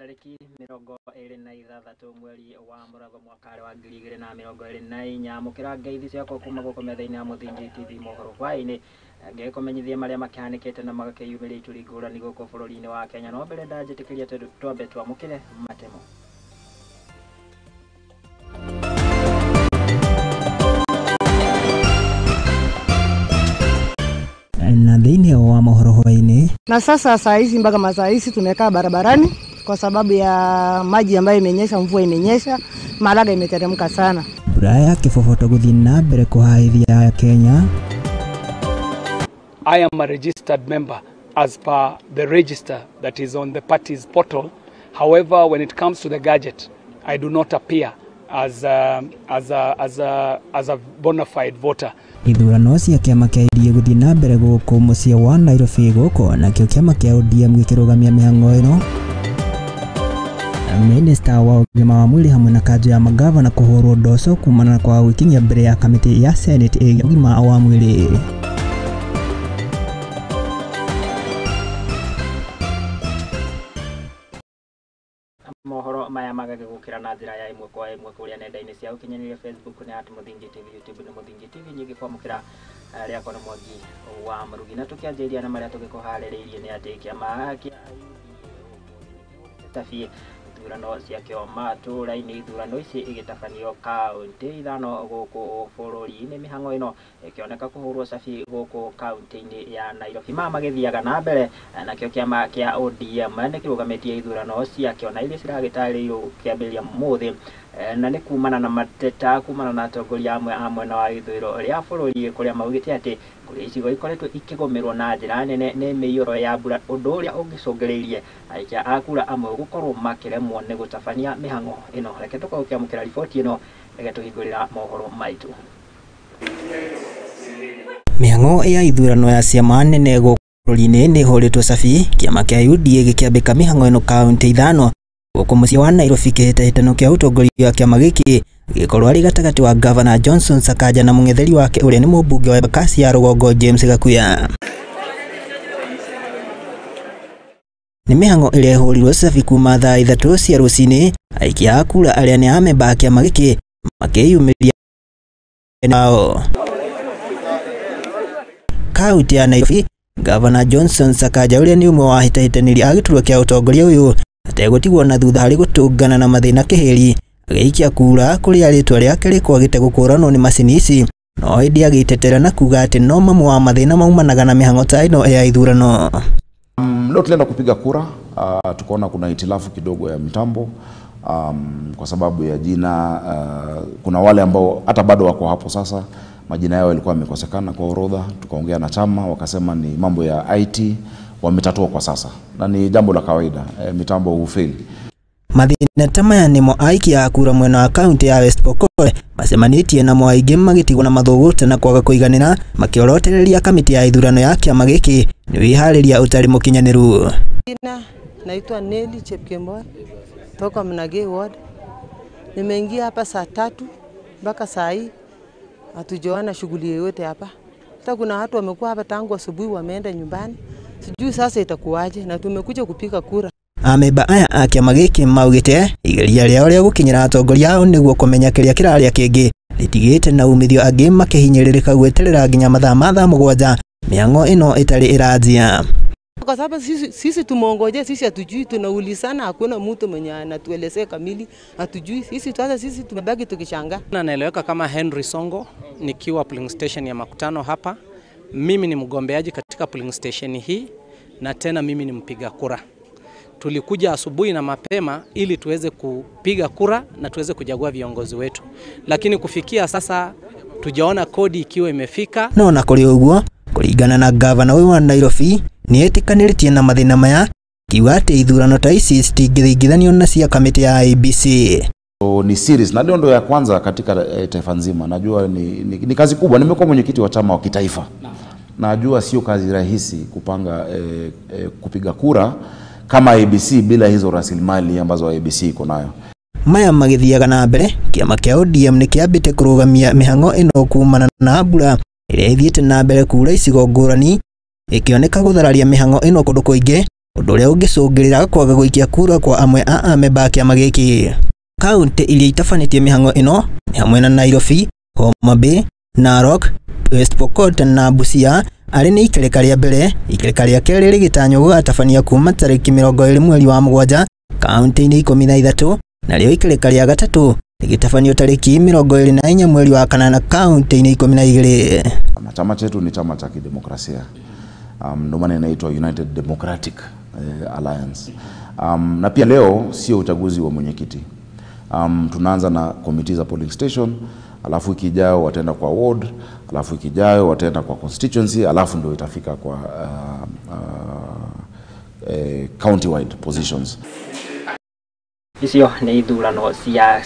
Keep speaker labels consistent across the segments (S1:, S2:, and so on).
S1: tariki 26 mweri wa Mũratho mwaka wa 2024 mukira ngeithi ciakwa kuma guko metha-ini ya Muthingi TV mohoro hwaini ngekumenyithia maria makihanikite na magakiyumiria ituri ngurani guko bururi-ini wa Kenya no mbere ndajitikiria twambe twamukire matemo.
S2: Na dhini wa mohoro hwaini.
S3: Na sasa saa hizi mpaka masaa hizi tumekaa barabarani kwa sababu ya maji ambayo imenyesha, mvua imenyesha, malaga imeteremka sana.
S2: Buraya kifofoto guthi na mbere kuhaithia ya Kenya.
S4: I am a registered member as per the register that is on the party's portal. However, when it comes to the gadget, I do not appear as a bona fide voter.
S2: Ithurano cia kiama kia UDA guthi na mbere guku mucii wa Nairobi guko na kio kiama kia ODM gikirugamia mihango ino. Minister wa ugima wa mwili hamwe na kanjo ya magavana kuhurwo ndoco kumana kwa wikinyia mbere ya kamiti ya Senate ya ugima wa mwili.
S1: Mohoro maya magagukira na njira ya imwe kwa imwe kuria nenda-ini cia ukinyaniria Facebook na Muthingi TV, YouTube na Muthingi TV nyingi kwamukira ria kono mwangi wa Marugi na tukianjiria na maria tugikuhaririirie ni ati kiama kia tafi ithurano cia kioma turaini ithurano ici igitabanio kaunti ithano guku bururi-ini mihango ino ikioneka kuhurwo cabi guku kaunti-ini ya Nairobi magithiaga na mbere na kio kiama kia ODM ni kirugamitie ithurano cia kiona iria ciragitaririo kiambiria muthi na ni kumana na mateta kumana na atongoria amwe na wa ithuriro ria bururi kuria maugite ati kuri icigo ikoretwo ikigomerwo na njira nene ni miiyuro ya mbura undu uria ungicungiriirie aikia akura amwe gukorwo makiremwo ni gutabania mihango ino. Reke tukaukĩamũkĩra riboti ino reke tuhingũrĩra mohoro maitu.
S2: Mihango ya ithurano ya ciama nene guku bururi-ini ni ihũrĩtwo cabi kiama kia UDA gikiambika mihango ino kaunti ithano guku mucii wa Nairobi kihĩtahĩtano kia utongoria wa kiama giki gikorwo ari gatagati wa Governor Johnson Sakaja na mũng'etheri wake uria ni mũmbunge wa Embakasi ya Rũgongo James Gakuya. Ni mihango iria ihurirwo cabi kuma thaa 3 cia rucini aikia akura aria ni amemba a kiama giki makiyumiria nao. Kaunti ya Nairobi, Governor Johnson Sakaja uria ni umwe wa ahĩtahĩtanĩri a gĩturwa kia utongoria uyu ategutigwo na thutha harĩ gũtũngana na mathĩna kĩhĩri agĩikia kura kũrĩa rĩtwa rĩake rĩkwagĩte gũkũranwo nĩ macini ici no ĩndĩ agĩtetera na kuga atĩ no mamwe wa mathĩna maumanaga na mĩhang'o ta ĩno ya ithurano.
S5: Leo tulienda kupiga kura, tukaona kuna hitilafu kidogo ya mitambo kwa sababu ya jina. Kuna wale ambao hata bado wako hapo sasa, majina yao yalikuwa yamekosekana kwa orodha. Tukaongea na chama, wakasema ni mambo ya IT wametatua kwa sasa na ni jambo la kawaida, mitambo hufeli.
S2: Mathina ta maya nimo aikia a kura mwena wa kaunti ya West Pokot macemanitie na moaingĩ magitigwo na mathũgũta na kwaga kũiganĩra makiorotereria kamiti ya ithurano ya kiama gĩkĩ nĩ wĩharĩria ũtarĩ mũkinyanĩru.
S6: Naitwa Nelly Chepkemboi toka Mnage Ward. Nimeingia hapa saa 3 mpaka saa hii hatujaona shughuli yoyote hapa. Hata kuna watu wamekuwa hapa tangu asubuhi wameenda nyumbani. Sijui sasa itakuwaje na tumekuja kupiga kura.
S2: Amemba aya a kiama gĩkĩ maugĩte igeria rĩao rĩa gũkinyĩra atongoria ao nĩguo kũmenya kĩrĩa kĩrarĩa kĩngĩ rĩtigĩte na umithio angĩ makĩhinyĩrĩrĩka gweterera nginya mathaa ma thaa 7 mĩhang'o ĩno ĩtarĩ ĩranjia.
S6: Kwa sababu sisi tumongoje, sisi hatujui, tunaulizana, hakuna mtu mwenye anatuelezea kamili, hatujui. Sisi tumebaki tukishangaa.
S7: Na naeleweka kama Henry Songo nikiwa polling station ya Makutano hapa. Mimi ni mgombeaji katika polling station hii na tena mimi ni mpiga kura. Tulikuja asubuhi na mapema ili tuweze kupiga kura na tuweze kuchagua viongozi wetu. Lakini kufikia sasa tujaona kodi ikiwa imefika.
S2: No na kuri uguo kuringana na governor uyu wa Nairobi ni etikanĩrĩtie na mathĩna maya kiuga atĩ ithurano ta ici citingĩthingithanio na cia kamiti ya IEBC.
S5: So ni series na ndio ya kwanza katika taifa nzima. Najua ni kazi kubwa. Nimekuwa mwenyekiti wa chama wa kitaifa. Najua sio kazi rahisi kupanga kupiga kura kama IEBC bila hizo rasilimali ambazo IEBC iko nayo.
S2: Maya magithiaga na mbere kiama kia ODM ni kiambite kurugamia mihango ino kumana na mbura iria ithiĩte na mbere kura icigo ngũrani ikioneka guthararia mihango ino kũndũ kũingĩ ũndũ ũrĩa ũngĩcũngĩrĩra kwaga gũikia kura kwa amwe a amemba a kĩama gĩkĩ. Kaunti iria itafanĩtie mĩhang'o ĩno nĩ hamwe na Nairobi, Homa Bay, Narok, West Pokot na Busia. Arĩ nĩ ikereka rĩa mbere, ikereka rĩa kerĩ rĩgĩtanywo gũgatabania kuma tarĩki 20 mweri wa Mũgwanja kaunti-inĩ 13, narĩo ikereka rĩa gatatũ rĩgĩtabanio tarĩki 24 mweri wa Kanana kaunti-inĩ 12.
S5: Chama chetu ni chama cha kidemokrasia, ndio maana inaitwa United Democratic Alliance. Na pia leo sio uchaguzi wa mwenyekiti. Tunaanza na committee za polling station, alafu wiki ijayo wataenda kwa ward, alafu wiki ijayo wataenda kwa constituency, alafu ndio itafika kwa county wide positions.
S1: Icio nĩ ithurano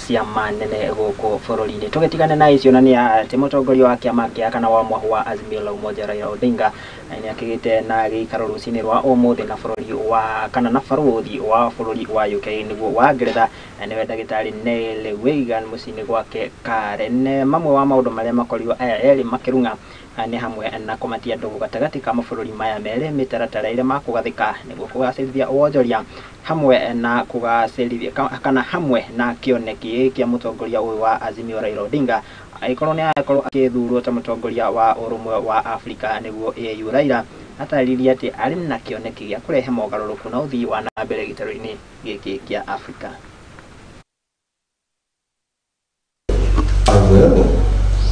S1: cia manene gũkũ bũrũri-inĩ. Tũgĩtigana na icio na nĩ atĩ mũtongoria wa kĩama kĩa kana wa mwahũ wa Azimio la Umoja Raila Odinga nĩ akĩgĩte na gĩikaro rũcinĩ rwa ũmũthĩ na bũrũri wa kana na barũthi wa bũrũri wa UK nĩguo wa Ngeretha nĩwe ndagĩtarĩ Neil Wigan mũciĩ-inĩ gwake Karen. Mamwe wa maũndũ marĩa makorirwo aya erĩ makĩrung'a nĩ hamwe na kũmatia ndũgũ gatagatĩ ka mabũrũri maya merĩ mĩtaratara ĩrĩa makũgathĩka nĩguo kũgacĩrithia wonjoria hamwe na kũgacĩrithia kana hamwe na kĩoneki kĩa mũtongoria ũyũ wa Azimio Raila Odinga agĩkorwo nĩ agakorwo agĩthurwo ta mũtongoria wa ũrũmwe wa Afrika nĩguo AU. Raila atarĩirie atĩ arĩ na kĩoneki gĩa kũrehe mogarũrũku na ũthii wa na mbere gĩtarũ-inĩ gĩkĩ kĩa Afrika.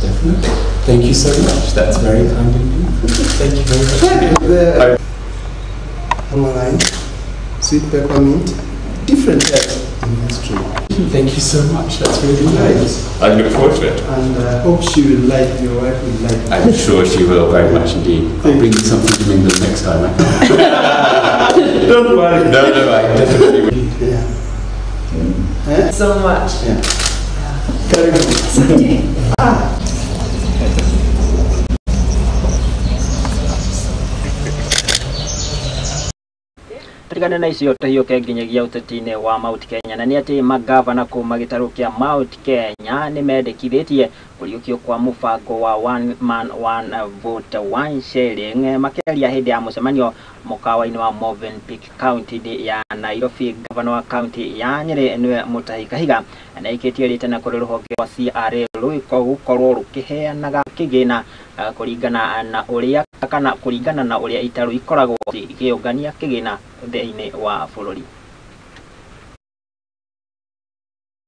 S8: Definitely. Thank you so much. That's very kind of you. Thank you very much.
S9: Online, sweet peppermint, different history.
S8: Thank you so much. That's really nice. I look forward to it.
S9: And I hope she will like, your wife will like it.
S8: I'm sure she will very much indeed. I'll bring you something from England next time.
S9: Don't worry.
S8: No, I definitely will.
S9: Yeah.
S10: So much.
S9: Yeah. Very good.
S1: Tũtigane na icio tũhiũke nginyagia ũteti-inĩ wa Mount Kenya na nĩ atĩ magavana kuma gĩtarũ kĩa Mount Kenya nĩ mendekithĩtie kũriũkio kwa mũbango wa one man one vote one sharing makĩaria hĩndĩ ya mũcemanio mũkawa-inĩ wa Movenpick kaunti ya Nairobi. Gavana wa kaunti ya Nyeri nĩwe Mutahi Kahiga na ikĩtie rĩtana kũrĩ rũhonge rwa CRA rũgĩkorwo rũkĩheanaga kĩgĩna kũringana na ũrĩa itarũ ikoragwo ikĩũngania kĩgĩna thĩinĩ wa bũrũri.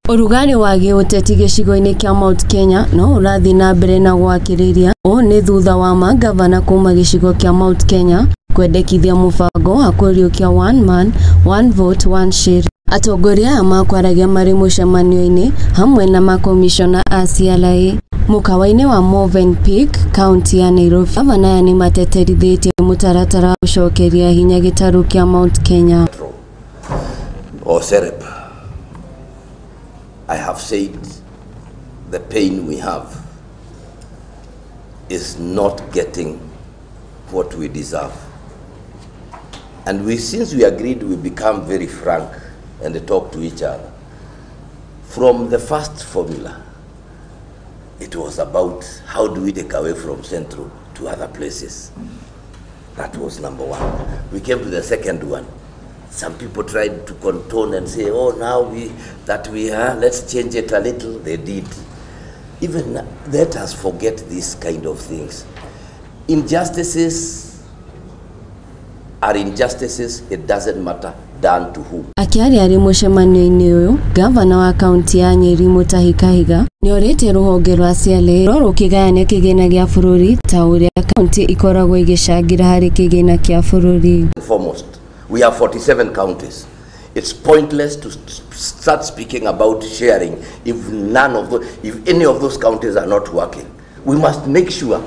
S11: Ũrugarĩ wa gĩũteti gĩcigo-inĩ kĩa Mount Kenya no ũrathiĩ na mbere na gwakĩrĩria ũũ nĩ thutha wa magavana kuma gĩcigo kĩa Mount Kenya kwendekithia mũbango wa kũriũkia one man one vote one share. Atongoria aya makwaragia marĩ mũcemanio-inĩ hamwe na makomishona a CRA mũkawa-inĩ wa Movenpick kaunti ya Nairobi. Gavana aya nĩ mateterithĩtie mũtaratara wa gũcokeria hinya gĩtarũ kĩa Mount Kenya.
S12: Or CEREP. I have said the pain we have is not getting what we deserve. And since we agreed, we become very frank and talk to each other. From the first formula, it was about how do we take away from Central to other places. That was number one. We came to the second one. Some people tried to contorn and say, oh, now let's change it a little. They did. Even let us forget these kind of things. Injustices are injustices, it doesn't matter done to whom.
S11: Akiaria arĩ mũcemanio-inĩ ũyũ, gavana wa kaunti ya Nyeri Mutahi Kahiga nĩ orĩtie rũhonge rwa CRA rũkĩgayania kĩgĩna gĩa bũrũri ta ũrĩa kaunti ikoragwo igĩcangĩra harĩ kĩgĩna kĩa bũrũri.
S12: Foremost, we have 47 counties. It's pointless to start speaking about sharing if any of those counties are not working. We must make sure,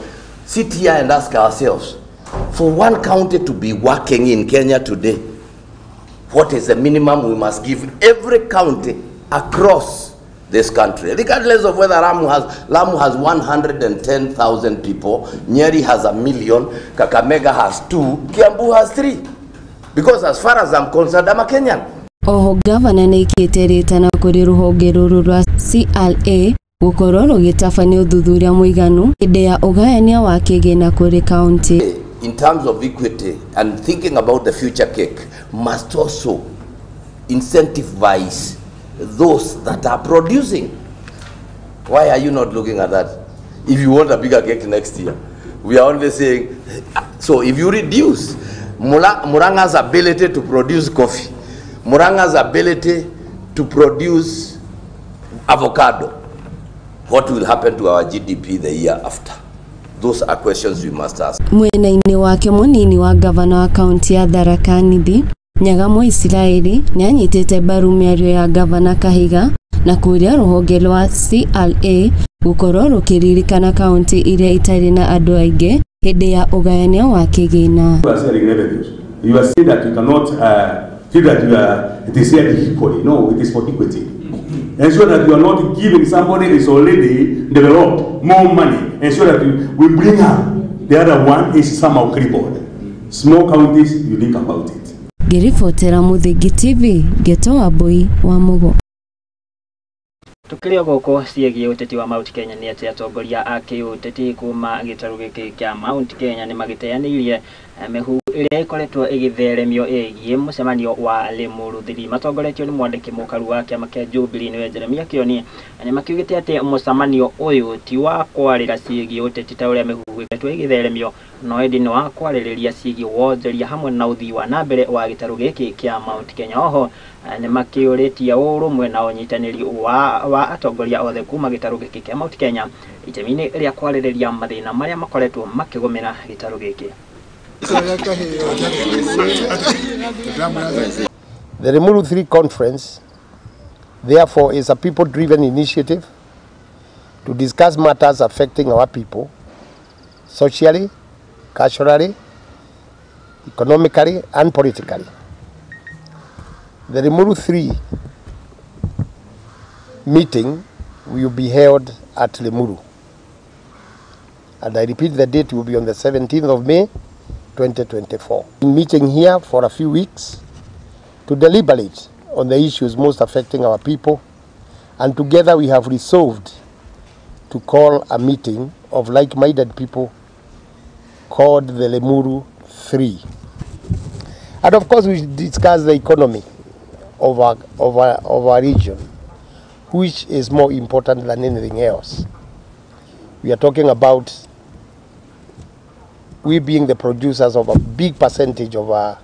S12: sit here and ask ourselves, for one county to be working in Kenya today, what is the minimum we must give every county across this country? Regardless of whether Lamu has 110,000 people, Nyeri has 1 million, Kakamega has 2, Kiambu has 3. Because as far as I'm concerned, I'm a Kenyan.
S11: Oho gavana nĩ ikĩte rĩtana kũrĩ rũhonge rũrũ rwa CRA gũkorwo rũgĩtabania ũthuthuria mũiganu hĩndĩ ya ũgayania wa kĩgĩna kũrĩ kaunti.
S12: in terms of equity and thinking about the future cake, must also incentivize those that are producing. Why are you not looking at that? If you want a bigger cake next year, we are only saying, so if you reduce Muranga's ability to produce coffee, Muranga's ability to produce avocado, what will happen to our GDP the year after? Those are questions we must ask.
S11: Mwena-ini wake munini wa gavana wa kaunti ya Tharaka Nithi, Nyagamo Israeli, nianyitite mbaru mĩario ya gavana Kahiga na kuria ruhonge rwa CRA gukorwo rukiririkana kaunti iria itarĩ na andu aingĩ hindi ya ugayania wa kĩgĩna.
S10: You are saying that you cannot feel that it is shared equally. No, it is for equity. Ensure that you are not giving somebody who is already developed more money. Ensure that we bring up the other one is somehow crippled. Small counties, you think about it.
S11: Ngiribotera Muthingi TV, Geto Wambui wa Mugo.
S1: Tukiria goko ciĩgiĩ ũteti wa Mount Kenya nĩ atĩ atongoria a kĩũteti kuma gĩtarũ gĩkĩ kĩa Mount Kenya nĩ magĩteanĩirie mĩhu ĩrĩa ĩkoretwo ĩgĩtheremio ĩgiĩ mũcemanio wa Limuru thiri matongoretio nĩ mwandĩki mũkaru wa kĩama kĩa Jubilee nĩwe Jeremia Kioni na makiugĩte atĩ mũcemanio ũyũ ti wa kwarĩra ciĩgiĩ ũteti ta ũrĩa mĩhu ĩkoretwo ĩgĩtheremio no ĩndĩ nĩ wa kwarĩrĩria ciĩgiĩ wonjoria hamwe na ũthii wa na mbere wa gĩtarũ gĩkĩ kĩa Mount Kenya. Oho nĩ makĩũrĩtie ũrũmwe na ũnyitanĩri wa atongoria othe kuma gĩtarũ gĩkĩ kĩa Mount Kenya itemi-inĩ rĩa kwarĩrĩria mathĩna marĩa makoretwo makĩgũmĩra gĩtarũ gĩkĩ.
S13: The Limuru 3 Conference, therefore, is a people-driven initiative to discuss matters affecting our people socially, culturally, economically, and politically. The Limuru 3 meeting will be held at Limuru. And I repeat, the date will be on the 17th of May, 2024. Meeting here for a few weeks to deliberate on the issues most affecting our people, and together we have resolved to call a meeting of like-minded people called the Limuru 3. And of course we discuss the economy of our region, which is more important than anything else. We are talking about we being the producers of a big percentage of our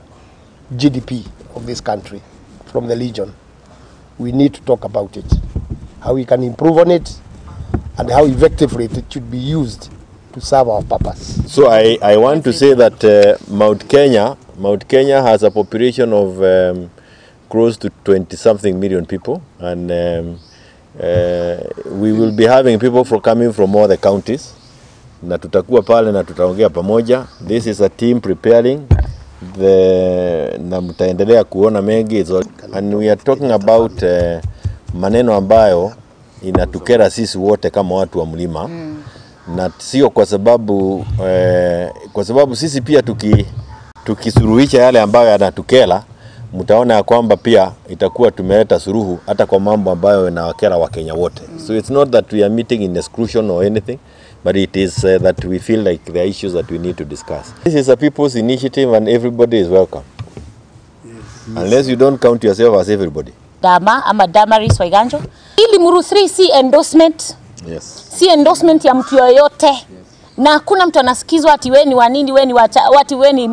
S13: GDP of this country from the region. We need to talk about it, how we can improve on it, and how effectively it should be used to serve our purpose.
S14: So I want to say that Mount Kenya has a population of close to 20-something million people, and we will be having people coming from all the counties. Na tutakuwa pale na tutaongea pamoja. This is a team preparing na mtaendelea kuona mengi, and we are talking about maneno ambayo inatukera sisi wote kama watu wa mlima, na sio kwa sababu sisi pia tukisuluhisha yale ambayo yanatukera, mtaona ya kwamba pia itakuwa tumeleta suluhu hata kwa mambo ambayo yanawakera wa Kenya wote. So it's not that we are meeting in exclusion or anything, but it is that we feel like there are issues that we need to discuss. This is a people's initiative and everybody is welcome. Yes. Unless you don't count yourself as everybody.
S15: Dama ama Damaris Waiganjo. Ili Limuru 3 si endorsement.
S14: Yes.
S15: Si endorsement ya mtu yoyote. Yes. Na hakuna mtu anasikizwa ati wewe ni wa nini, wewe ni watu wewe ni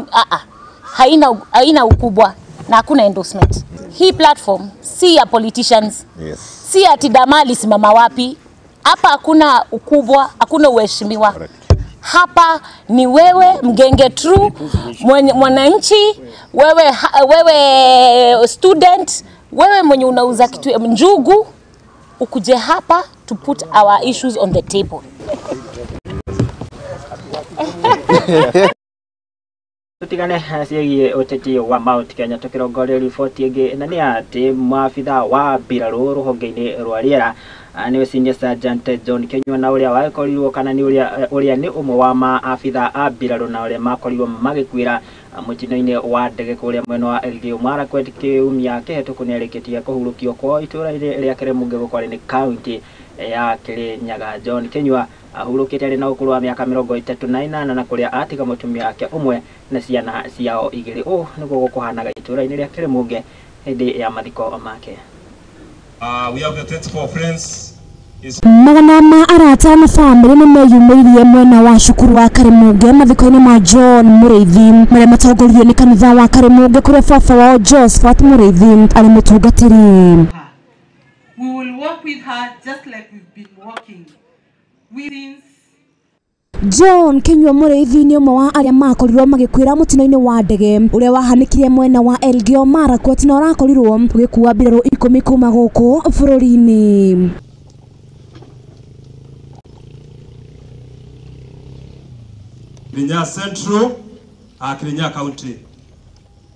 S15: haina ukubwa na hakuna endorsement. Hii platform si ya politicians.
S14: Yes.
S15: Si ati Damali simama wapi. Hapa hakuna ukubwa, hakuna uheshimiwa. Hapa ni wewe mgenge true, mwananchi, wewe student, wewe mwenye unauza kitu njugu, ukuje hapa to put our issues on the table.
S1: Tutigane ciĩgiĩ ũteti wa Mount Kenya tukĩrongoria riboti ĩngĩ na nĩ atĩ maabitha wa mbirarũ rũhonge-inĩ rwa rĩera nĩwe Senior Sergeant John Kenyua na ũrĩa wakorirwo kana nĩ ũrĩa nĩ ũmwe wa maabitha a mbirarũ na ũrĩa makorirwo magĩkuĩra mũtino-inĩ wa ndege kũrĩa mwena wa Elgeyo Marakwet kiumia kĩhĩtũku nĩ arĩkĩtie kũhurũkio kwa itũũra rĩa Keremunge gũkwarĩ nĩ kaunti ya Kirinyaga. John Kinyua ahurũkĩte arĩ na ũkũrũ wa mĩaka 38 na kũrĩa atiga mũtumia wake ũmwe na ciana ciao igĩrĩ. Nĩguo gũkũhanaga itũũra-inĩ rĩa Kĩrĩmũnge hĩndĩ ya mathiko make.
S16: We have the 34 friends.
S17: Magana ma arata na family nĩ meyumĩririe mwena wa cukuru wa Karimunge mathiko-inĩ ma John Mũrĩithi marĩa matongorio nĩ kanitha wa Karimunge kũrĩa baba wao Josephat Mũrĩithi arĩ mũtungatĩri.
S18: We will work with her just like we've been working with.
S17: John Kinyua Mũrĩithi nĩ ũmwe wa arĩa makorirwo magĩkwĩra mũtino-inĩ wa ndege ũrĩa wahanĩkire mwena wa Elgeyo Marakwet na ũrakorirwo ũgĩkua mbirarũ 10 kuma gũkũ bũrũri-inĩ.
S16: Kirinyaga Central, Kirinyaga County.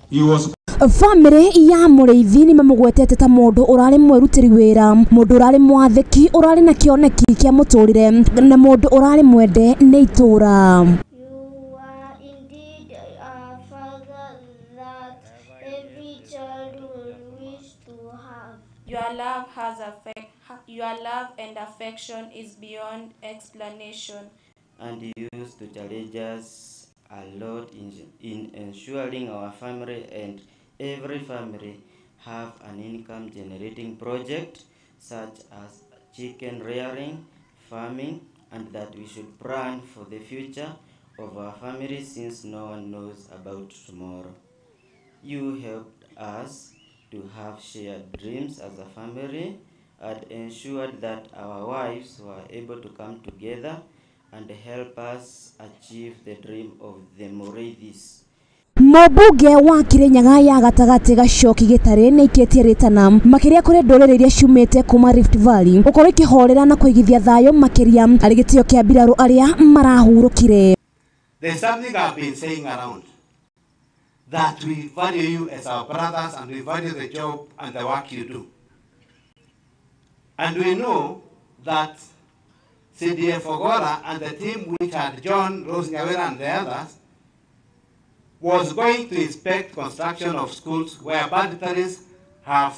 S16: He was
S17: family ya Mũrĩithi nĩ mamũgwetete ta mũndũ ũrarĩ mwĩrutĩri wĩra, mũndũ ũrarĩ mwathĩki, ũrarĩ na kĩoneki kĩa mũtũrĩre na mũndũ ũrarĩ mwende nĩ itũũra.
S19: You are indeed a father that every child will wish to have.
S20: Your love and affection is beyond explanation.
S21: And you used to challenge us a lot in ensuring our family and every family have an income generating project such as chicken rearing, farming, and that we should plan for the future of our family since no one knows about tomorrow. You helped us to have shared dreams as a family and ensured that our wives were able to come together and help us achieve the dream of the Mũrĩithis.
S17: Mũmbunge wa Kirinyaga ya gatagatĩ Gacoki Gĩtarĩ nĩ ikĩtie rĩtana makĩria kũrĩ ndũrĩrĩ iria ciumĩte kuma Rift Valley gũkorwo ikĩhorera na kũigithia thayũ makĩria arĩ gĩtĩo kĩa mbirarũ arĩa marahurũkire.
S22: There's something I've been saying around that we value you as our brothers and we value the job and the work you do. And we know that CDF Ogora and the team which had John, Rose Nyawera and the others was going to inspect construction of schools where banditaries have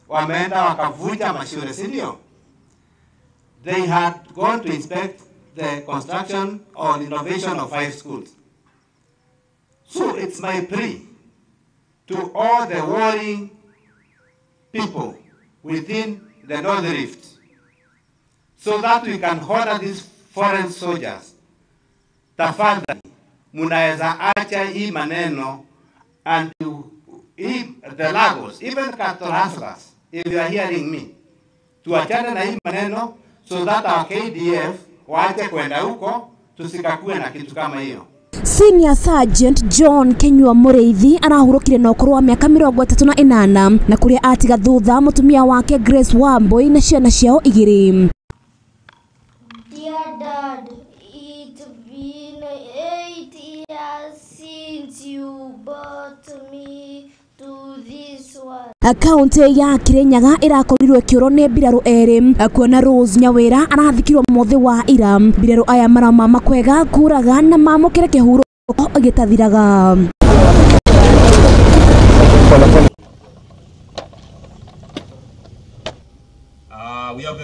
S22: wameenda wakavunja mashule, si ndio? They had gone to inspect the construction or innovation of 5 schools. So it's my plea to all the warring people within the North Rift so that we can order these foreign soldiers. Tafadhali, munaweza acha hii maneno and the Lagos, even cattle hustlers, if you are hearing me, tuachane na hii maneno so that our KDF waache kwenda huko tusikakue na kitu kama hiyo.
S17: Senior Sergeant John Kinyua Mũrĩithi arahurũkire na ũkũrũ wa mĩaka 38 na kũrĩa atiga thutha mũtumia wake Grace Wambui na ciana ciao igĩrĩ.
S19: Dear Dad, it's been 8 years since you brought me to this world.
S17: Kaunti ya Kirinyaga irakorirwo kĩoro nĩ mbirarũ erĩ kuona Rose Nyawera arathikirwo mũthĩ wa ira. Mbirarũ aya marama makwega kuraga na mamũkĩre kĩhuro gĩtathiraga.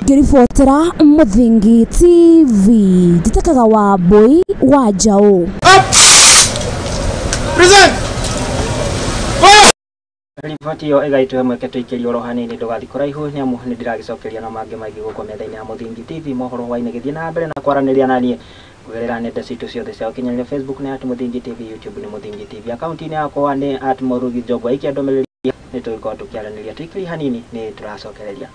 S17: Ngĩribotera Mũthingi TV Njĩtĩkaga Wambui wa Njaũ.
S1: Present. Riboti yo ĩgaitwo mweke tũikĩrie oro hanini ndũgathi kũraihu nĩ amu nĩ ndĩragĩcokeria na mangĩ maingĩ gũkũ metha-inĩ ya Mũthingi TV mohoro hwainĩ gĩthiĩ na mbere na kwaranĩria naniĩ kũgerera nenda citũ ciothe cia ũkinyanĩria Facebook nĩ @Mũthingi TV, YouTube nĩ Mũthingi TV, akaunti-inĩ yakwa nĩ @Mũrugi Njogu. Aikia ndũmĩrĩri nĩ tũgĩkorwo tũkĩaranĩria tũikĩrie hanini nĩ tũracokereria.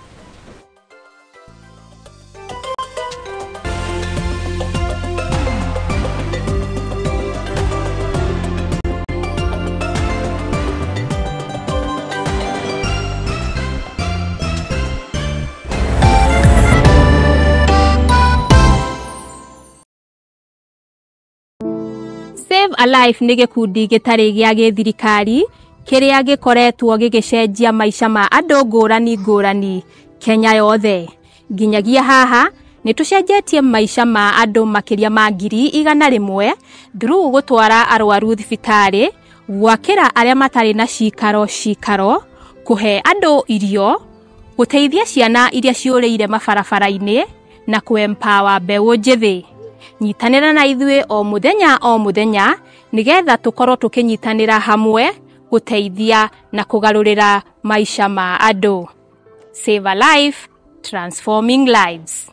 S23: Save a Life nĩ gĩkundi gĩtarĩ gĩa gĩthirikari kĩrĩa gĩkoretwo gĩgĩcenjia maica ma andũ ngũrani Kenya yothe. Nginyagia haha nĩ tũcenjetie maica ma andũ makĩria ma 100,000 through gũtwara arwaru thibitarĩ, gwakĩra arĩa matarĩ na cikaro, kũhe andũ irio, guteithia ciana iria ciũrĩire mabarabara-inĩ na kũempower mbeũ njĩthĩ. Nyitanĩra na ithuĩ o mũthenya nigetha tũkorwo tũkĩnyitanĩra hamwe guteithia na kugarũrĩra maisha ma andũ. Save a life, transforming lives.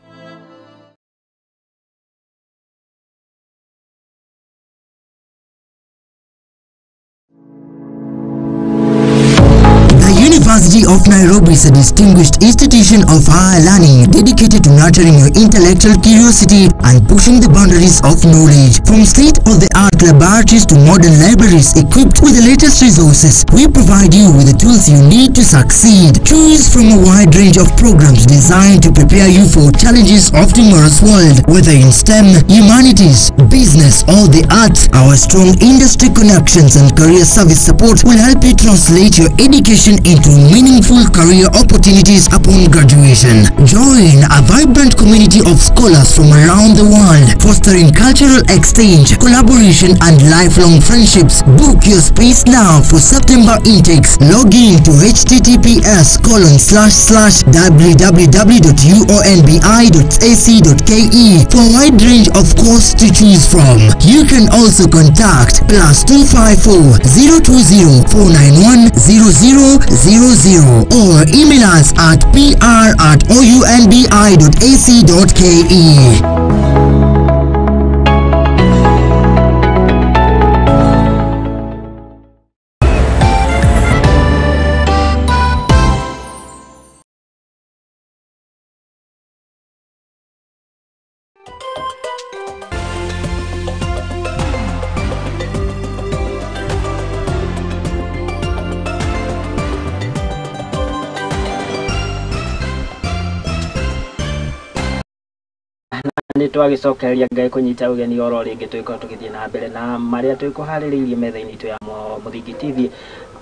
S3: University of Nairobi is a distinguished institution of higher learning dedicated to nurturing your intellectual curiosity and pushing the boundaries of knowledge. From state-of-the-art laboratories to modern libraries equipped with the latest resources, we provide you with the tools you need to succeed. Choose from a wide range of programs designed to prepare you for challenges of tomorrow's world. Whether in STEM, humanities, business or the arts, our strong industry connections and career service support will help you translate your education into meaningful career opportunities upon graduation. Join a vibrant community of scholars from around the world, fostering cultural exchange, collaboration and lifelong friendships. Book your space now for September intakes. Log in to https://www.uonbi.ac.ke for a wide range of courses to choose from. You can also contact +254 020 491 0000 or email us at pr@ounbi.ac.ke.
S1: Nĩ twagicokereria Ngai kunyita ugeni oro ringi twiko tukithie na mbere na maria twikuhaririirie metha-ini tu ya Muthingi TV.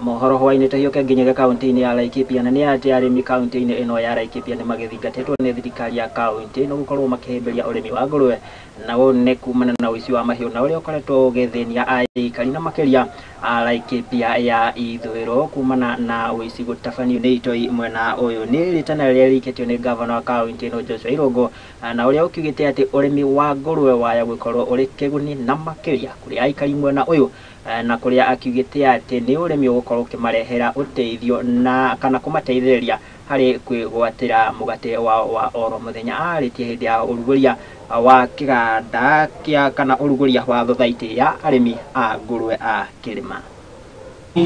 S1: Mohoro hwaini tuhioke nginya kaunti-ini ya Laikipia, na ni ati arimi kaunti-ini ino ya Laikipia ni magithingatitwo ni thirikari ya kaunti no gukorwo makihimbiria urimi wa ngũrwe, na wo ni kumana na uici wa mahiũ na uria ukoretwo ugithĩnia aikari na makiria a Laikipia ya ithũĩro kumana na uici gũtabanio nĩ itoi mwena uyu. Ni ritana rĩrĩa rĩikĩtio nĩ gavana wa kaunti ino Joshua Irungu, na uria ukiugĩte ati urimi wa ngũrwe waya gũkorwo uri kĩguni na makiria kuri aikari mwena uyu, na kuria akiugĩte ati ni urimi ugukorwo ukimarehera uteithio na kana kumateithĩrĩria hari kwĩgwatĩra mugate wa oro muthenya. Arĩtie hĩndĩ ya ũrugũria wa kĩganda kĩa kana ũrugũria wa thothaitĩ ya arĩmi a ngũrwe a Kĩrĩma.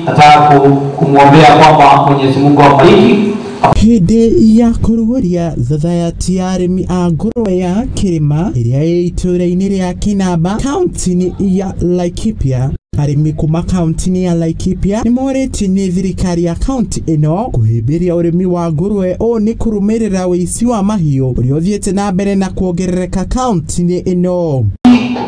S4: Nataka kumwombea kwamba Mwenyezi Mungu awabariki.
S6: Hĩndĩ ya kũrugũria thothaitĩ ya arĩmi a ngũrwe ya Kĩrĩma ĩrĩa ĩ itũũra-inĩ rĩa Kinamba kaunti-inĩ ya Laikipia, arĩmi kuma kaunti-inĩ ya Laikipia nĩ morĩtio nĩ thirikari ya kaunti ĩno kũhĩmbĩria ũrĩmi wa ngũrwe ũũ nĩ kũrũmĩrĩra ũici wa mahiũ ũrĩa ũthiĩte na mbere na kuongerereka kaunti-inĩ ĩno.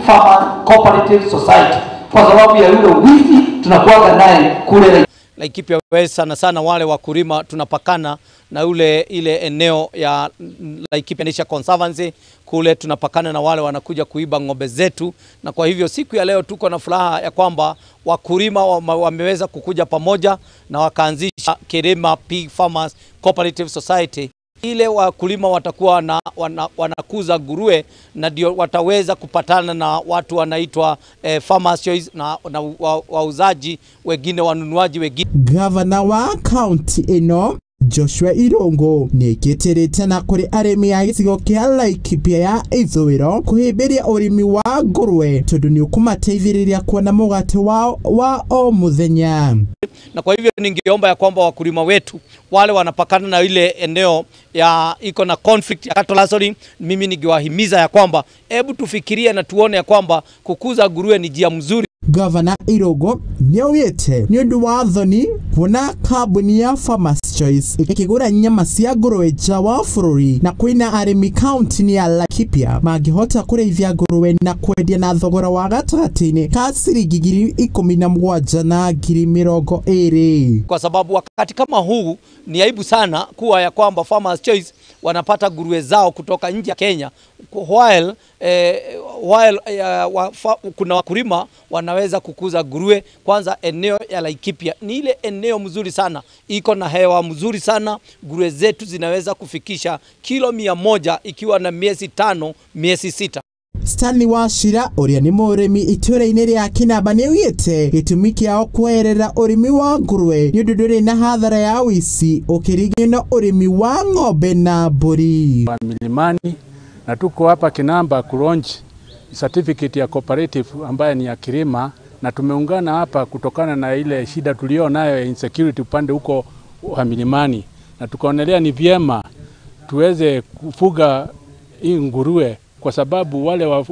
S4: Farmer Cooperative Society kwa sababu ya yule wizi tunakuwa naye kule
S7: Laikipia West. Sana wale wakulima tunapakana na ile eneo ya Laikipia Nature Conservancy, kule tunapakana na wale wanakuja kuiba ng'ombe zetu, na kwa hivyo siku ya leo tuko na furaha ya kwamba wakulima wameweza kukuja pamoja na wakaanzisha Kirima Pig Farmers Cooperative Society. Ile wakulima watakuwa wanakuza nguruwe na ndio wataweza kupatana na watu wanaitwa farmers choice na wauzaji wengine, wanunuaji wengine.
S6: Gavana wa kaunti ino Joshua Irungu nĩkĩtĩrĩte na kũrĩ arĩmi a gĩcigo kĩa Laikipia ya ithũĩro kũhĩmbĩria ũrĩmi wa ngũrwe tondũ nĩ ũkũmateithĩrĩria kuona mũgate wa o mũthenya.
S7: Na kwa hivyo ningeomba ya kwamba wakulima wetu wale wanapakana na ile eneo ya iko na conflict ya cattle rustling, mimi ningewahimiza ya kwamba hebu tufikirie na tuone ya kwamba kukuza nguruwe ni njia mzuri.
S6: Gavana Irungu nĩaugĩte nĩ ũndũ wa thoni kuona kambuni ya Farmers Choice ĩkĩgũra nyama cia ngũrwe nja wa bũrũri, na kwĩna arĩmi kaunti-inĩ ya Laikipia mangĩhota kũrĩithia ngũrwe na kwendia na thogora wa gatagatĩ-inĩ ka ciringi 17,000 na 20,000.
S7: Kwa sababu wakati kama huu ni aibu sana kuwa ya kwamba Farmers Choice
S2: wanapata nguruwe zao kutoka nje ya Kenya, while kuna wakulima wanaweza kukuza nguruwe. Kwanza eneo ya Laikipia ni ile eneo mzuri sana, iko na hewa mzuri sana. Nguruwe zetu zinaweza kufikisha kilo 100 ikiwa na miezi 5, miezi 6.
S6: Stanley Wachira uria ni murimi itura-ini ria Kinamba ni augite gitumi kiao kwerera urimi wa nguruwe ni undu nduri na hathara ya wici ukirigio na urimi wa ng'ombe na mburi.
S5: Milimani na tuko hapa Kinamba kulaunch certificate ya cooperative ambayo ni ya kilimo, na tumeungana hapa kutokana na ile shida tulio nayo ya insecurity upande huko wa milimani, na tukaonelea ni vyema tuweze kufuga hii nguruwe kwa sababu wale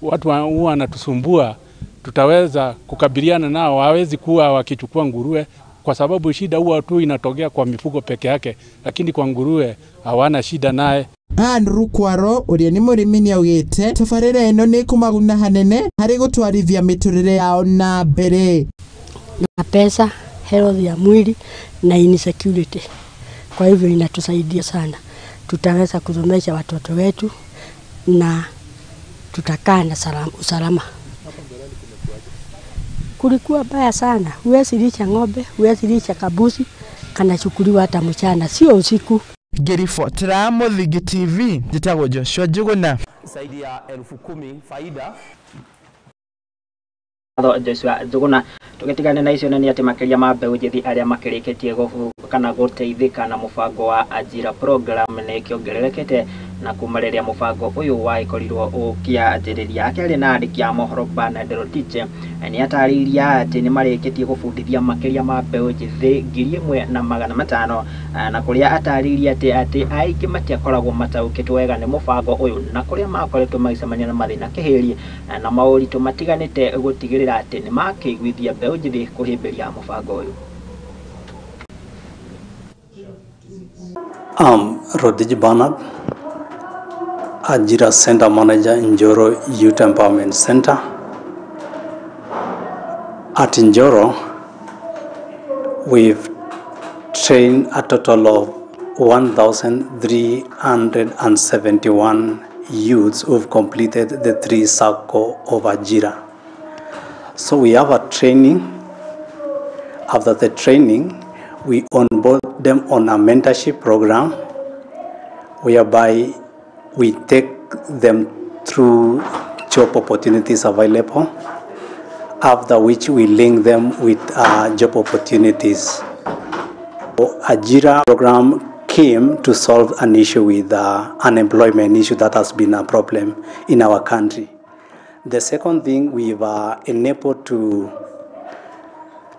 S5: watu wanatusumbua tutaweza kukabiliana nao. Hawezi kuwa wakichukua nguruwe kwa sababu shida huwa tu inatokea kwa mifugo peke yake, lakini kwa nguruwe hawana shida naye.
S6: Andrew Kwaro uria ni murimi ni augite tabarĩra ĩno nĩ kumaguna hanene harĩ gũtwarithia mĩtũrĩre yao na mbere
S8: na pesa, health ya mwili na insecurity. Kwa hivyo inatusaidia sana, tutaweza kusomesha watoto wetu na tutakaa na usalama. Kulikuwa baya sana, huwezi lisha ng'ombe, huwezi lisha kabusi, kanachukuliwa hata mchana, sio usiku.
S6: Ngĩribotera Mũthingi TV, njĩtagwo Joshua Njuguna.
S24: Zaidi ya 10,000 faida.
S1: Joshua Njuguna, tugitigane na icio nĩ ati makiria ma mbeũ njithi aria makĩrĩkĩtie kana gũteithĩka na mũbango wa Ajira program nĩ kĩongererekete na kumarĩria mũbango ũyũ waikorirwo ũkĩanjĩrĩria. Akĩaria na andĩki a mohoro Bernard Rotich nĩ atarĩirie atĩ nĩ marĩkĩtie gũbundithia makiria ma mbeũ njithi 1,500 na kũrĩa atarĩirie atĩ aingĩ matiakoragwo mataũkĩtwo wega nĩ mũbango ũyũ, na kũrĩa makoretwo magĩcemania na mathĩna kĩhĩri na maũritũ matiganĩte gũtigĩrĩra atĩ nĩ makĩiguithia mbeũ njithi kũhĩmbĩria mũbango ũyũ.
S25: Rotich Bernard, Ajira Center Manager in Njoro Youth Empowerment Center. At Njoro, we've trained a total of 1,371 youths who've completed the 3 cycle of Ajira. So we have a training. After the training, we onboard them on a mentorship program whereby we take them through job opportunities available, after which we link them with job opportunities. Ajira program came to solve an issue with unemployment issue that has been a problem in our country. The second thing, we've enabled to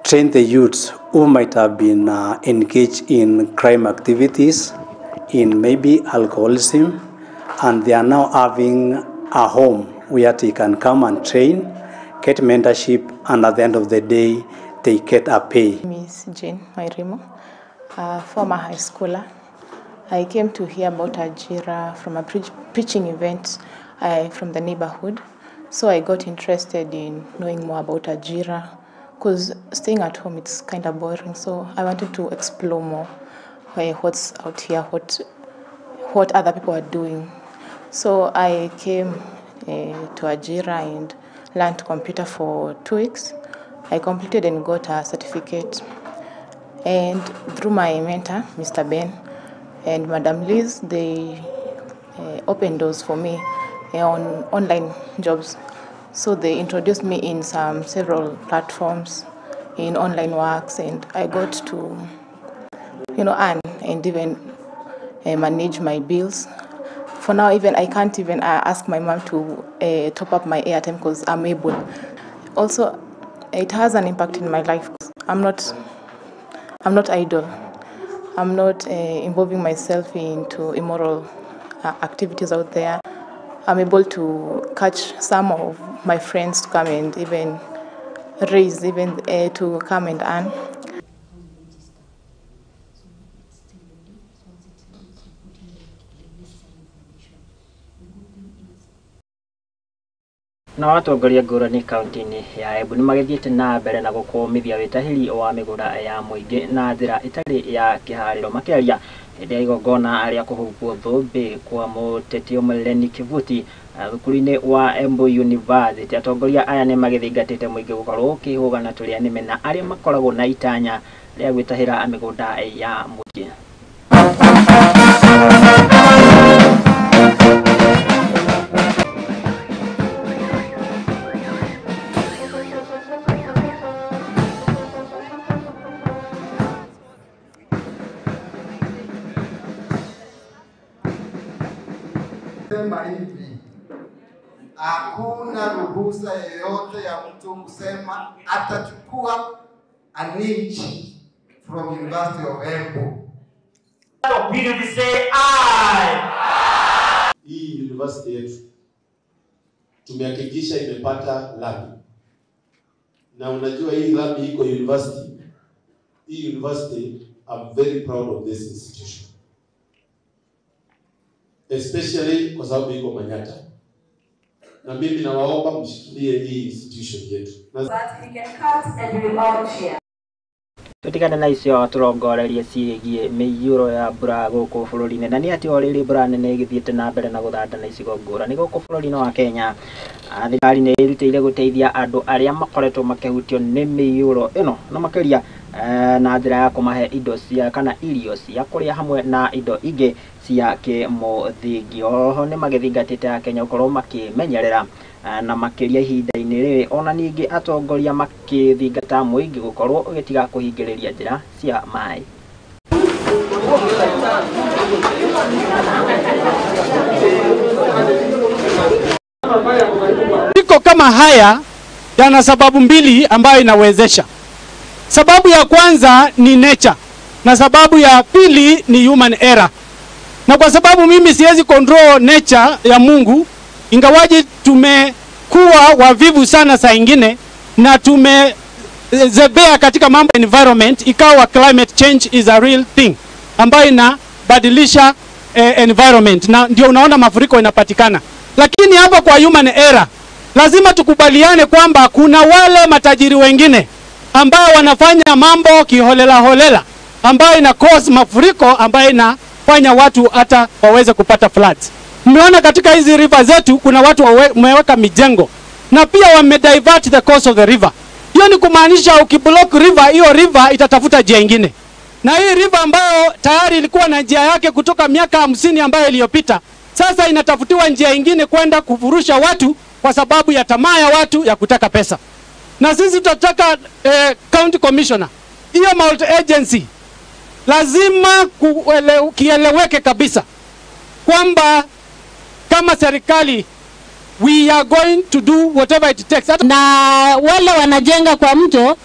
S25: train the youths who might have been engaged in crime activities, in maybe alcoholism, and they are now having a home where they can come and train, get mentorship, and at the end of the day, they get a pay.
S26: Miss Jane Wairimu, a former high schooler. I came to hear about Ajira from a preaching event from the neighborhood. So I got interested in knowing more about Ajira, because staying at home, it's kind of boring. So I wanted to explore more what's out here, what other people are doing. So I came to Ajira and learned computer for 2 weeks. I completed and got a certificate. And through my mentor, Mr. Ben, and Madam Liz, they opened doors for me on online jobs. So they introduced me in several platforms, in online works, and I got to, earn and even manage my bills. For now, even I can't even ask my mom to top up my airtime because I'm able. Also, it has an impact in my life. I'm not idle. I'm not involving myself into immoral activities out there. I'm able to catch some of my friends to come and even raise, even to come and earn.
S1: Na watongoria ngũrani kaunti-inĩ ya Embu nĩ magĩthiĩte na mbere na gũkũmithia wĩtahĩri wa mĩgũnda ya mũingĩ na njĩra ĩtarĩ ya kĩharĩro, makĩaria hĩndĩ ya igongona rĩa kũhumbuo thũmbĩ kwa mũteti Mũleni Kĩvuti thukuru-inĩ wa Embu University. Atongoria aya nĩ magĩthingatĩte mũingĩ gũkorwo ũkĩhũga na tũrĩa nĩme na arĩa makoragwo na itanya rĩa gwĩtahĩra mĩgũnda ya mũingĩ.
S9: Hivi, hakuna ruhusa yoyote ya mtu kusema atachukua an inch from University of Embu.
S10: Hii university yetu tumehakikisha imepata lami, na unajua hii lami iko university. Hii university, I'm very proud of this institution, especially kwa sababu iko Manyata, na mimi nawaomba mshikilie hii institution yetu.
S1: Tutikane na icio turongorerie ciĩgiĩ mĩiyũro ya mbura gũkũ bũrũri-inĩ, na nĩ atĩ o rĩrĩ mbura nene ĩgĩthiĩte na mbere na gũthandana icigo ngũrani gũkũ bũrũri-inĩ wa Kenya. Thirikari nĩ ĩrutĩire gũteithia andũ arĩa makoretwo makĩhutio nĩ mĩiyũro ĩno, na makĩria na njĩra ya kũmahe indo cia kana irio cia kũrĩa hamwe na indo ingĩ cia kĩmũthingi. Oho nĩ magĩthingatĩte Akenya gũkorwo makĩmenyerera na makĩria ihinda-inĩ rĩrĩ, ona ningĩ atongoria makĩthingata mũingĩ gũkorwo ũgĩtiga kũhingĩrĩria njĩra cia maĩ.
S11: Mafuriko kama haya yana sababu mbili ambayo inawezesha. Sababu ya kwanza ni nature na sababu ya pili ni human error. Na kwa sababu mimi siwezi control nature ya Mungu, ingawaji tumekuwa wavivu sana saa ingine na tumezebea katika mambo environment, ikawa climate change is a real thing ambayo inabadilisha environment, na ndio unaona mafuriko inapatikana. Lakini hapa kwa human error lazima tukubaliane kwamba kuna wale matajiri wengine ambao wanafanya mambo kiholela holela ambayo ina cause mafuriko ambayo inafanya watu hata waweze kupata floods. Mmeona katika hizi river zetu kuna watu wameweka mijengo na pia wamedivert the course of the river. Hiyo ni kumaanisha ukiblock river, hiyo river itatafuta njia nyingine. Na hii river ambayo tayari ilikuwa na njia yake kutoka miaka 50 ambayo iliyopita, sasa inatafutiwa njia nyingine kwenda kufurusha watu kwa sababu ya tamaa ya watu ya kutaka pesa. Na sisi tutataka county commissioner, hiyo multi agency lazima kieleweke kabisa kwamba kama serikali we are going to do whatever it takes.
S12: Na wale wanajenga kwa mto,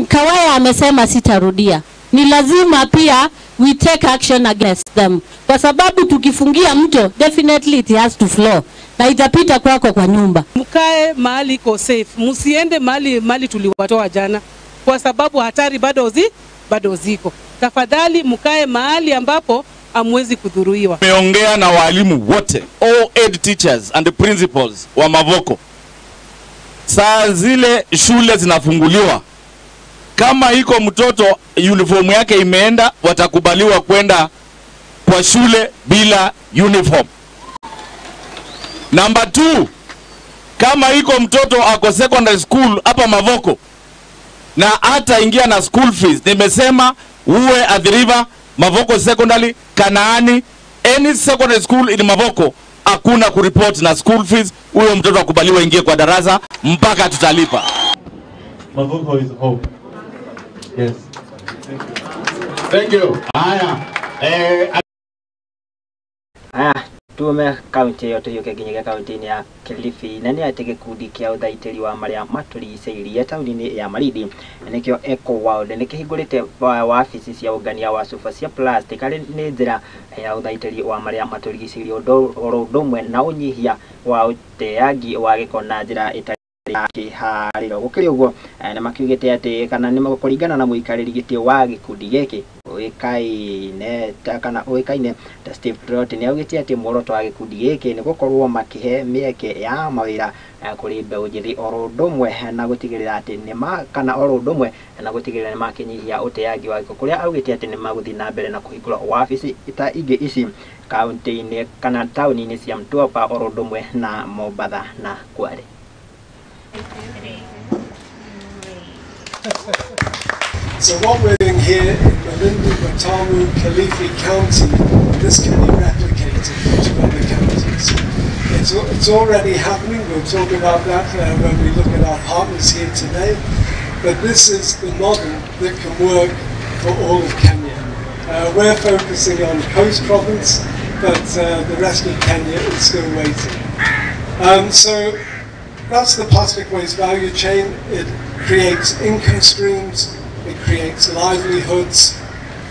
S12: Kawaya amesema sitarudia, ni lazima pia we take action against them, kwa sababu tukifungia mto definitely it has to flow na itapita kwako kwa nyumba.
S18: Mkae mahali iko safe, msiende mahali tuliwatoa jana, kwa sababu hatari bado ziko. Tafadhali mkae mahali ambapo hamwezi kudhuruiwa.
S13: Tumeongea na walimu wote, all head teachers and the principals wa Mavoko. Saa zile shule zinafunguliwa, kama iko mtoto uniform yake imeenda, watakubaliwa kwenda kwa shule bila uniform. Number 2, kama iko mtoto ako secondary school hapa Mavoko na hata ingia na school fees, nimesema uwe at the river, Mavoko Secondary, Kanaani, any secondary school in Mavoko, hakuna kuripoti na school fees. Huyo mtoto akubaliwa ingie kwa darasa mpaka tutalipa.
S10: Mavoko is hope. Yes. Thank you. Haya.
S1: Tume kaunti yote hiyo kiginyaga kaunti ya Kilifi na ni ate gikundi kia uthaitiri wa maria matũrigicĩirie taũni-inĩ ya Marindi nikio Eco World nikihingũrĩte wabici cia ũngania wa cuba cia plastic arĩ nĩ njĩra ya uthaitiri wa maria matũrigicĩirie ũndũ ũmwe na ũnyihia wa ũteangi wa gĩko na njĩra ĩtarĩ ya kĩharĩro. Gũkĩrĩ ũguo na makiugĩte atĩ kana nĩ kũringana na mũikarĩri gĩtĩ wa gĩkundi gĩkĩ oikaine ta Steve Trot ni augite ati muoroto wa gikundi giki ni gukorwo makihe mieke ya mawira kuri mbeũ njithi oro ndomwe na gutigirira ati ni kana oro ndomwe na gutigirira ni makinyihia uteangi wa giko kuria augite ati ni maguthi na mbere na kuhingura wabici ita ingi ici kaunti-ini kana tauni-ini cia Mtwapa, oro ndomwe na Mombatha na Kwale.
S14: So what we're doing here in Malindi, Watamu, Kilifi County, this can be replicated to other counties. It's already happening. We'll talk about that when we look at our partners here today. But this is the model that can work for all of Kenya. We're focusing on Coast Province, but the rest of Kenya is still waiting. So that's the plastic waste value chain. It creates income streams, it creates livelihoods,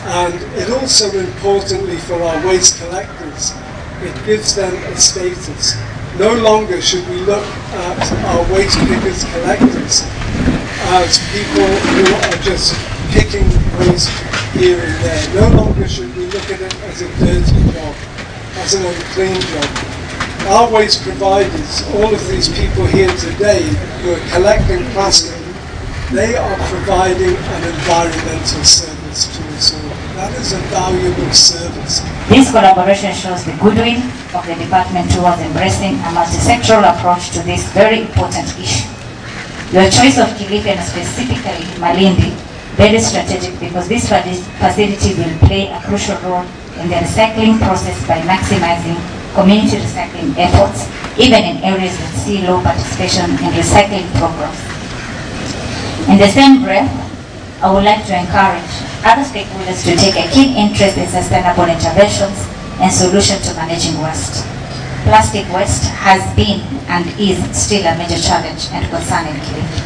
S14: and it also, importantly for our waste collectors, it gives them a status. No longer should we look at our waste pickers, collectors as people who are just picking waste here and there. No longer should we look at it as a dirty job, as an unclean job. Our waste providers, all of these people here today who are collecting plastic, they are providing an environmental service to us all. That is a valuable service.
S15: This collaboration shows the goodwill of the department towards embracing a multi-sectoral approach to this very important issue. Your choice of Kilifi and specifically Malindi, very strategic because this facility will play a crucial role in the recycling process by maximizing community recycling efforts, even in areas that see low participation in recycling programs. In the same breath, I would like to encourage other stakeholders to take a keen interest in sustainable interventions and solutions to managing waste. Plastic waste has been and is still a major challenge and concern in Kilifi.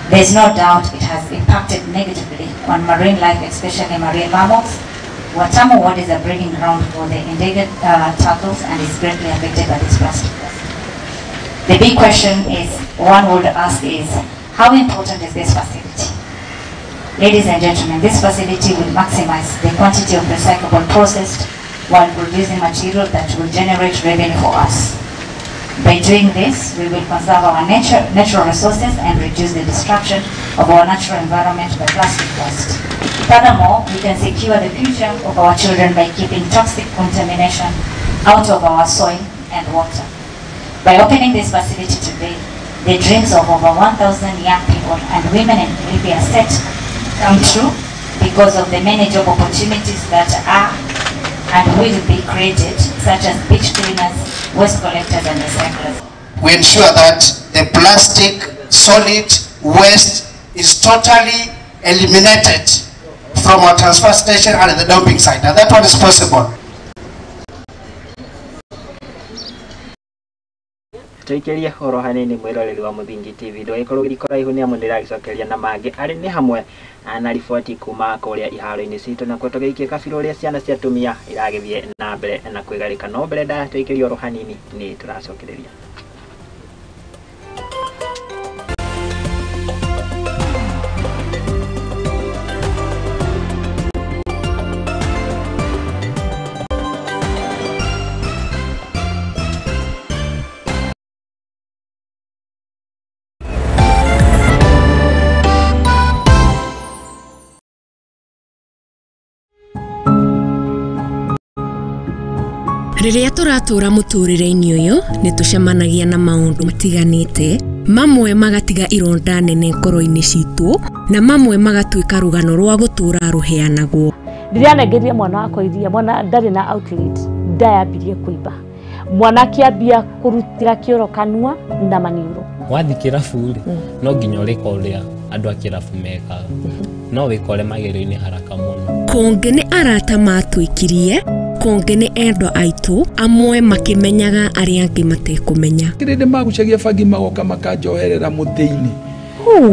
S15: There is no doubt it has impacted negatively on marine life, especially marine mammals. Watamu Ward is a breeding ground for the endangered turtles and is greatly affected by this plastic waste. The big question is, one would ask is, how important is this facility? Ladies and gentlemen, this facility will maximize the quantity of recyclable processed while producing material that will generate revenue for us. By doing this, we will conserve our natural resources and reduce the destruction of our natural environment by plastic waste. Furthermore, we can secure the future of our children by keeping toxic contamination out of our soil and water. By opening this facility today, the dreams of over 1,000 young people and women in Kilifi are set to come true because of the many job opportunities that are and will be created, such as beach cleaners, waste collectors and recyclers.
S16: We ensure that the plastic solid waste is totally eliminated from our transfer station and the dumping site, and that one is possible.
S1: Tuikirie horo hanini mwiroreri wa Muthingi TV ndwikorwo girikoraihu ni amunira gicokeria na mangi ari ni hamwe na riboti kuma kuria iharo-ini citu na kwetugiikie kabira uria ciana cia tumia iragithie na mbere na kwigarika no mbere da tuikirie horo hanini ni turacokereria.
S17: Riria turatura muturire-ini uyu ni tucemanagia na maundu matiganite, mamwe magatiga ironda nene ngoro-ini citu na mamwe magatuika rugano rwa gutura ruheanagwo.
S20: Riria nengeria mwana wakwa iria, mwana ndari na outlet, ndayambirie kuiba, mwana kiambia kurutira kioro kanua na maniuro.
S21: Wathi kirabu no nginya urika uria andu a kirabu mekaga, no wikore magerio-ini haraka muno.
S17: Konge ni arata matwikirie, konge ni endo aitu, amwe makimenyaga aria angi matekumenya.
S22: Kirinde magucagia bangi magoka makanjoherera muthi-ini,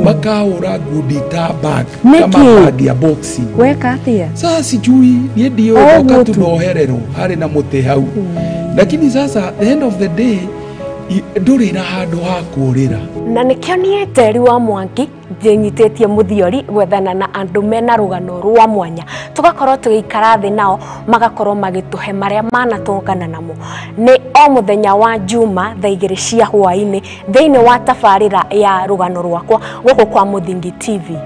S22: makahura ngundi ta bag kama bag ya boxing.
S20: Weka atia?
S22: Sasa sijui nie ndio goka tunohererwo hari na muthi hau. Lakini sasa at the end of the day ndũrĩ na handũ ha kũũrĩra.
S17: Na nĩkĩo niĩ Njeri wa Mwangi njĩnyitĩtie mũthiori gwethana na andũ mena rũgano rwa mwanya tũgakorwo tũgĩikara thĩ nao magakorwo magĩtũhe marĩa manatũngana namo nĩ o mũthenya wa Juma thaa 2 cia hwaĩ-inĩ thĩinĩ wa tabarĩra ya rũgano rwakwa gũkũ kwa Mũthingi TV.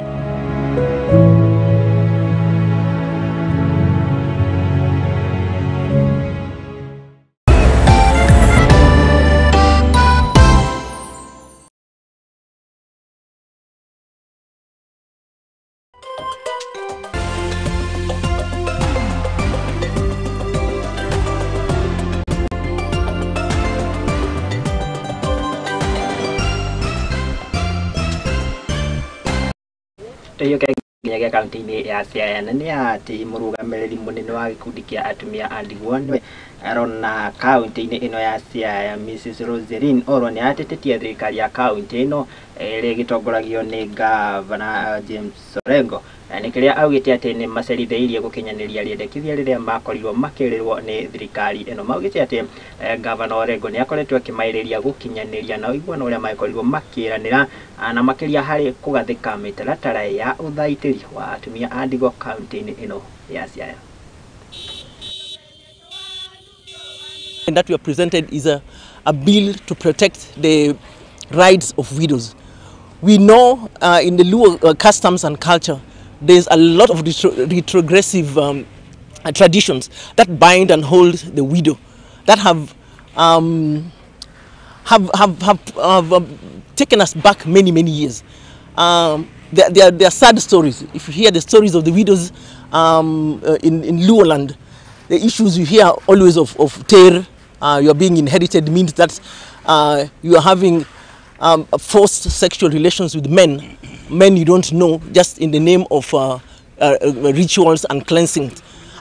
S1: Iyo kenya kaunti-inĩ ya Siaya nĩ ati mũrũgamĩrĩri mũnene wa gĩkundi kĩa atumia a ndigwa arona kaunti-inĩ ĩno ya Siaya Mrs. Roselyn Oro nĩ atetetie thirikari ya kaunti ĩno ĩrĩa ĩgĩtongoragio nĩ Gavana James Orengo nĩ kĩrĩa augĩte atĩ nĩ macerithĩirie gũkinyanĩria rĩendekithia rĩrĩa makorirwo makĩrĩrwo nĩ thirikari ĩno. Maugĩte atĩ Gavana Orengo nĩ akoretwo akĩmaĩrĩria gũkinyanĩria na ũiguano ũrĩa makorirwo makĩranĩra na makĩria harĩ kũgathĩka mĩtaratara ya ũthaitĩri wa atumia a ndigwa kaunti-inĩ ĩno ya Siaya.
S2: And that we have presented is a bill to protect the rights of widows. We know in the Luo customs and culture, there's a lot of retrogressive traditions that bind and hold the widow, that have taken us back many years. They are sad stories. If you hear the stories of the widows in Luo land, the issues you hear always of tear, you are being inherited, means that you are having forced sexual relations with men you don't know, just in the name of rituals and cleansing.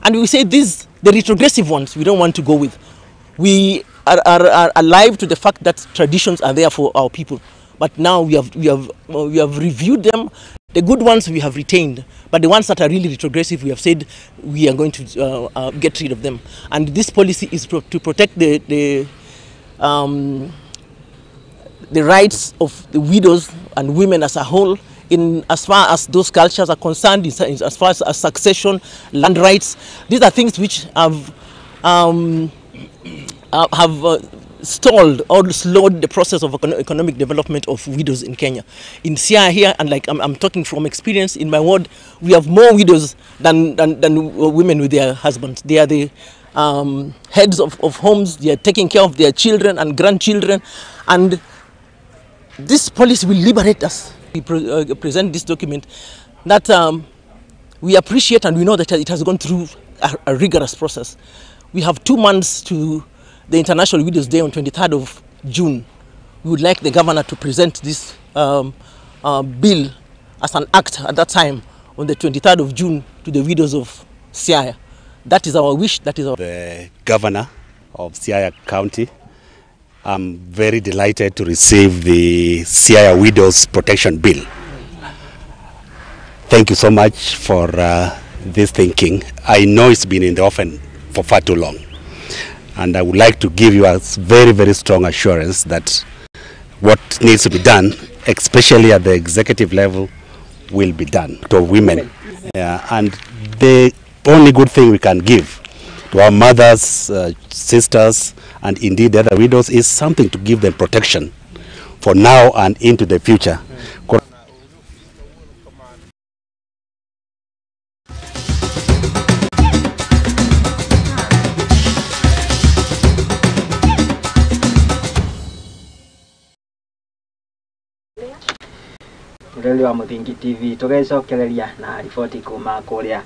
S2: And we say the retrogressive ones we don't want to go with. We are alive to the fact that traditions are there for our people, but now we have reviewed them. The good ones we have retained, but the ones that are really retrogressive, we have said we are going to get rid of them. And this policy is to protect the rights of the widows and women as a whole, in as far as those cultures are concerned, as far as succession, land rights. These are things which have stalled or slowed the process of economic development of widows in Kenya. In Siaya here, and like I'm talking from experience in my ward, we have more widows than women with their husbands. They are the heads of homes. They are taking care of their children and grandchildren, and this policy will liberate us. We present this document that we appreciate, and we know that it has gone through a rigorous process. We have 2 months to the International Widows Day on 23rd of June. We would like the governor to present this bill as an act at that time on the 23rd of June to the widows of Siaya. That is our wish. That is our...
S3: The governor of Siaya County, I'm very delighted to receive the Siaya Widows Protection Bill. Thank you so much for this thinking. I know it's been in the offing for far too long. And I would like to give you a very strong assurance that what needs to be done, especially at the executive level, will be done to women. Yeah, and the only good thing we can give to our mothers, sisters, and indeed the other widows is something to give them protection for now and into the future.
S1: Rĩrĩ wa Mũthingi TV tũgecokereria na riboti kuma kũrĩa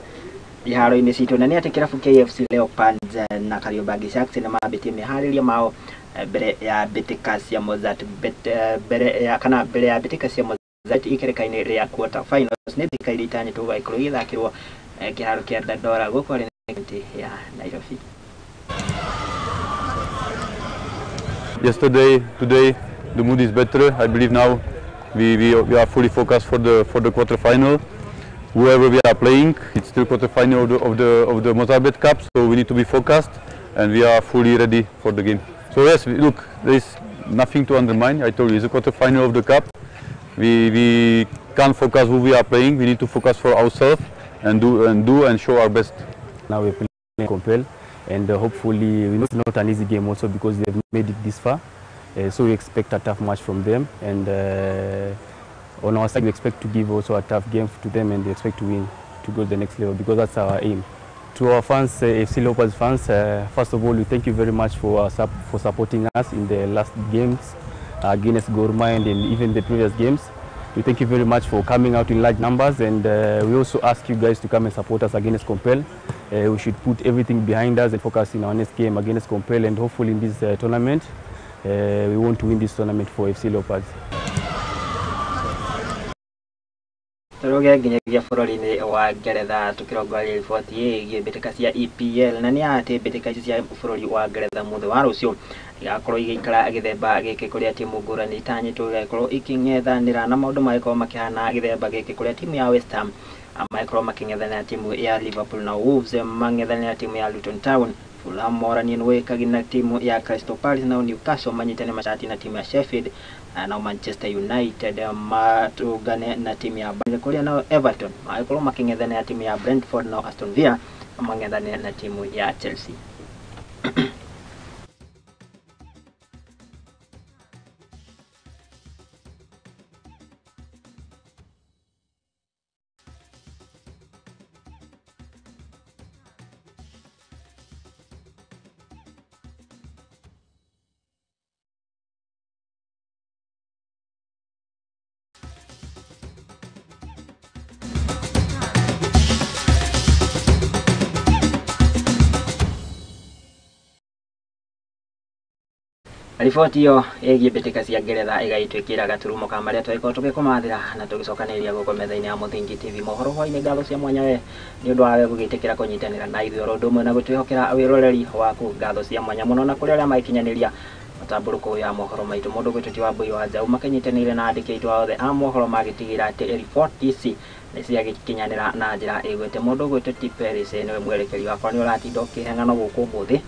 S1: iharo-inĩ citũ, na nĩ atĩ kĩrabu KFC Leopards na Kariobangi Sharks nĩ mambĩtie meharĩria mao mbere ya mbĩtĩka cia Mozart mbere ya mbĩtĩka cia Mozart ikereka-inĩ rĩa quarter finals nĩ mbĩtĩka iria itanyĩtwo gũgakorwo igĩthakĩrwo kĩharo kĩa Dandora gũkũ arĩ kaunti ya Nairobi.
S4: Today the mood is better. I believe now we are fully focused for the quarter final. Whoever we are playing, it's still quarter final of the Mozart Cup, so we need to be focused and we are fully ready for the game. So yes, look, there is nothing to undermine. I told you, it's a quarter-final of the cup. We can't focus who we are playing. We need to focus for ourselves and show our best.
S24: Now we're playing Compel, and hopefully it's not an easy game also because they've made it this far. So we expect a tough match from them, and on our side we expect to give also a tough game to them, and they expect to win to go to the next level because that's our aim. To our fans, FC Leopards fans, first of all, we thank you very much for supporting us in the last games against Gor Mahia and even the previous games. We thank you very much for coming out in large numbers, and we also ask you guys to come and support us against Compel. We should put everything behind us and focus in our next game against Compel, and hopefully in this tournament, we want to win this tournament for FC Leopards.
S1: Turuge nginyagia bũrũri-inĩ wa Ngeretha tukĩrongorania riboti ĩgiĩ mbĩtĩka cia EPL na nĩ atĩ mbĩtĩka ici cia bũrũri wa Ngeretha mũthĩ wa rũciũ igakorwo igĩikara gĩthemba gĩkĩ kũrĩa timu ngũrani itanyĩtwo igakorwo ikĩng'ethanĩra na maũndũ magĩkorwo makĩhana gĩthemba gĩkĩ kũrĩa timu ya West Ham magĩkorwo makĩng'ethanĩra timu ya Liverpool na Wolves mang'ethanĩra timu ya Luton Town. Fulham morani nwekagi na timu ya Crystal Palace na Newcastle manyitane mashati na timu ya Sheffield na Manchester United matugane na timu ya Burnley kuria na Everton magĩkorwo makĩng'ethanĩra timu ya Brentford na Aston Villa mang'ethanĩra na timu ya Chelsea. Riboti iyo ĩgiĩ mbĩtĩka cia Ngeretha ĩgaitwĩkĩra gaturumo ka marĩa twĩko tũgĩkũmathĩra na tũgĩcokanĩrĩria gũkũ metha-inĩ ya Mũthingi TV mohoro hwainĩ. Ngatho cia mwanya we nĩ ũndũ wa gũgĩtĩkĩra kũnyitanĩra na ithuĩ oro ũndũ ũmwe na gũtwĩhokera wĩroreri waku. Ngatho cia mwanya mũno na kũrĩ arĩa magĩkinyanĩria matambũrũko ya mohoro maitũ. Mũndũ gwĩtũti wa Mbui wa Njaũ makanyitanĩire na andĩki aitũ othe a mohoro magĩtigĩra atĩ riboti ici nĩ ciagĩkinyanĩra na njĩra ĩgwĩte. Mũndũ gwĩtũti Paris nĩwe mwerekeri wakwa nĩ ũratinda ũkĩheng'ana gũkũ ũmũthĩ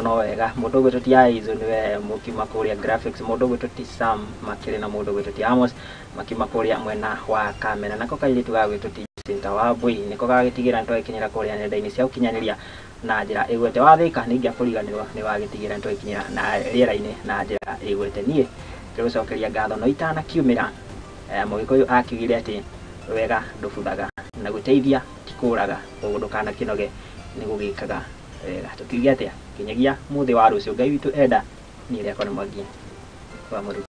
S1: no wega. Mũndũ gwĩtũti Aizo nĩwe mũkiuma kũrĩa graphics. Mũndũ gwĩtũti Sam makĩrĩ na mũndũ gwĩtũti Amos makiuma kũrĩa mwena wa kamera. Nako kairĩtu ga gwĩtũti Jacinta wa Mbui nĩko gagĩtigĩra nĩtwagĩkinyĩra kũrĩa nenda-inĩ cia ũkinyanĩria na njĩra ĩgwete. Wathĩka ningĩ kũriganĩrwo nĩ wagĩtigĩra nĩtwagĩkinyĩra na rĩera-inĩ na njĩra ĩgwete. Niĩ ngĩgũcokeria ngatho no itanakiumĩra. Mũgĩkũyũ akiugire atĩ wega ndũbuthaga na gũteithia ti kũũraga, ũguo ndũkanakĩnoge nĩ gũgĩkaga wega. Tũkiuge atĩa kinyagia mũthĩ wa rũciũ Ngai witũ enda nĩ rĩakwa nĩ Mwangi wa Mũrũthi.